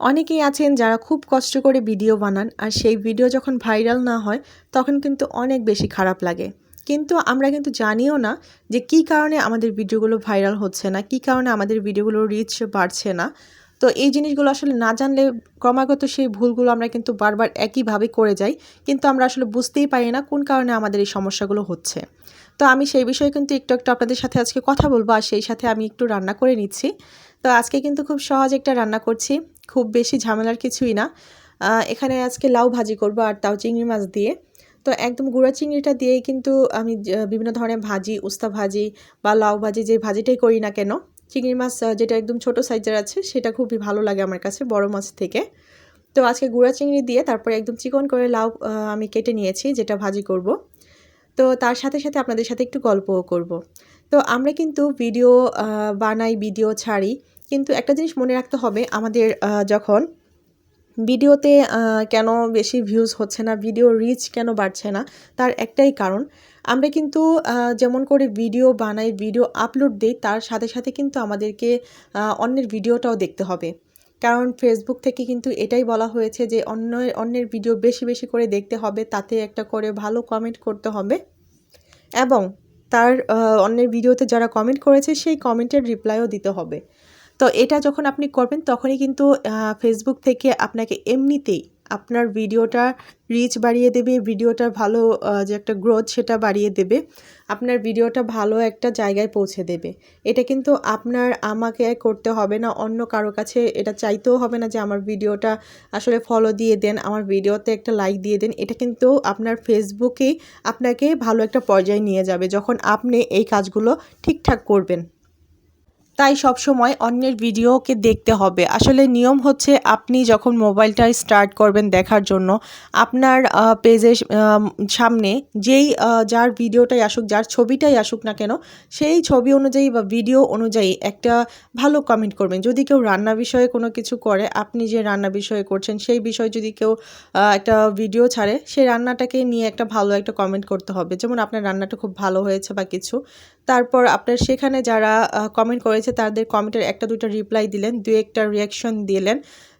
অনেকেই আছেন যারা খুব কষ্ট করে ভিডিও বানান আর সেই ভিডিও যখন ভাইরাল না হয় তখন কিন্তু অনেক বেশি খারাপ লাগে। কিন্তু আমরা কিন্তু জানিও না যে কী কারণে আমাদের ভিডিওগুলো ভাইরাল হচ্ছে না, কী কারণে আমাদের ভিডিওগুলোর রিচ বাড়ছে না। তো এই জিনিসগুলো আসলে না জানলে ক্রমাগত সেই ভুলগুলো আমরা কিন্তু বারবার একইভাবে করে যাই, কিন্তু আমরা আসলে বুঝতেই পারি না কোন কারণে আমাদের এই সমস্যাগুলো হচ্ছে। তো আমি সেই বিষয়ে কিন্তু একটু আপনাদের সাথে আজকে কথা বলবো, আর সেই সাথে আমি একটু রান্না করে নিচ্ছি। তো আজকে কিন্তু খুব সহজ একটা রান্না করছি, খুব বেশি ঝামেলার কিছুই না। এখানে আজকে লাউ ভাজি করব, আর তাও চিংড়ি মাছ দিয়ে। তো একদম গুঁড়া চিংড়িটা দিয়েই কিন্তু আমি বিভিন্ন ধরনের ভাজি, উস্তা ভাজি বা লাউ ভাজি, যে ভাজিটাই করি না কেন, চিংড়ি মাছ যেটা একদম ছোট সাইজের আছে সেটা খুবই ভালো লাগে আমার কাছে বড় মাছ থেকে। তো আজকে গুঁড়া চিংড়ি দিয়ে তারপরে একদম চিকন করে লাউ আমি কেটে নিয়েছি, যেটা ভাজি করব। তো তার সাথে সাথে আপনাদের সাথে একটু গল্পও করব। তো আমরা কিন্তু ভিডিও বানাই, ভিডিও ছাড়ি, কিন্তু একটা জিনিস মনে রাখতে হবে আমাদের, যখন ভিডিওতে কেন বেশি ভিউজ হচ্ছে না, ভিডিও রিচ কেন বাড়ছে না, তার একটাই কারণ, আমরা কিন্তু যেমন করে ভিডিও বানাই, ভিডিও আপলোড দিই, তার সাথে সাথে কিন্তু আমাদেরকে অন্যের ভিডিওটাও দেখতে হবে। কারণ ফেসবুক থেকে কিন্তু এটাই বলা হয়েছে যে অন্যের ভিডিও বেশি বেশি করে দেখতে হবে, তাতে একটা করে ভালো কমেন্ট করতে হবে, এবং তার অন্যের ভিডিওতে যারা কমেন্ট করেছে সেই কমেন্টের রিপ্লাইও দিতে হবে। তো এটা যখন আপনি করবেন তখনই কিন্তু ফেসবুক থেকে আপনাকে এমনিতেই আপনার ভিডিওটা রিচ বাড়িয়ে দেবে, ভিডিওটার ভালো যে একটা গ্রোথ সেটা বাড়িয়ে দেবে, আপনার ভিডিওটা ভালো একটা জায়গায় পৌঁছে দেবে। এটা কিন্তু আমাকে করতে হবে না, অন্য কারো কাছে এটা চাইতেও হবে না যে আমার ভিডিওটা আসলে ফলো দিয়ে দেন, আমার ভিডিওতে একটা লাইক দিয়ে দেন। এটা কিন্তু আপনার ফেসবুকেই আপনাকে ভালো একটা পর্যায়ে নিয়ে যাবে যখন আপনি এই কাজগুলো ঠিকঠাক করবেন। তাই সবসময় অন্যের ভিডিওকে দেখতে হবে। আসলে নিয়ম হচ্ছে, আপনি যখন মোবাইলটা স্টার্ট করবেন দেখার জন্য, আপনার পেজের সামনে যার ভিডিওটাই আসুক, যার ছবিটাই আসুক না কেন, সেই ছবি অনুযায়ী বা ভিডিও অনুযায়ী একটা ভালো কমেন্ট করবেন। যদি কেউ রান্না বিষয়ে কোনো কিছু করে, আপনি যে রান্না বিষয়ে করছেন সেই বিষয়ে যদি কেউ একটা ভিডিও ছাড়ে, সেই রান্নাটাকে নিয়ে একটা ভালো একটা কমেন্ট করতে হবে। যেমন আপনার রান্নাটা খুব ভালো হয়েছে বা কিছু, তারপর আপনার সেখানে যারা কমেন্ট করেছে তাদের কমেন্টের একটা দুটো রিপ্লাই দিলেন, দু একটা রিয়াকশন দিলেন।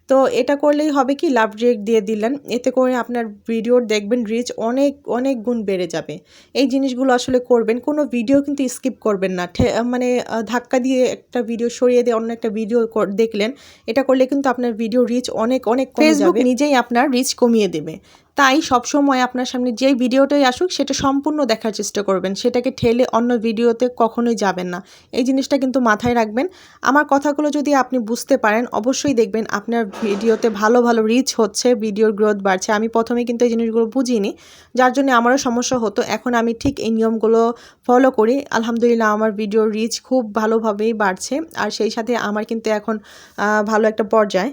তো এটা করলেই হবে কি, লাভ রিয়েক্ট দিয়ে দিলেন, এতে করে আপনার ভিডিওর দেখবেন রিচ অনেক অনেক গুণ বেড়ে যাবে। এই জিনিসগুলো আসলে করবেন, কোনো ভিডিও কিন্তু স্কিপ করবেন না, মানে ধাক্কা দিয়ে একটা ভিডিও সরিয়ে দিয়ে অন্য একটা ভিডিও দেখলেন, এটা করলে কিন্তু আপনার ভিডিও রিচ অনেক অনেক কমে যাবে, ফেসবুক নিজেই আপনার রিচ কমিয়ে দেবে। তাই সবসময় আপনার সামনে যেই ভিডিওটাই আসুক সেটা সম্পূর্ণ দেখার চেষ্টা করবেন, সেটাকে ঠেলে অন্য ভিডিওতে কখনোই যাবেন না। এই জিনিসটা কিন্তু মাথায় রাখবেন। আমার কথাগুলো যদি আপনি বুঝতে পারেন, অবশ্যই দেখবেন আপনার ভিডিওতে ভালো ভালো রিচ হচ্ছে, ভিডিওর গ্রোথ বাড়ছে। আমি প্রথমে কিন্তু এই জিনিসগুলো বুঝিনি, যার জন্য আমারও সমস্যা হতো। এখন আমি ঠিক এই নিয়মগুলো ফলো করি, আলহামদুলিল্লাহ আমার ভিডিওর রিচ খুব ভালোভাবেই বাড়ছে, আর সেই সাথে আমার কিন্তু এখন ভালো একটা পর্যায়ে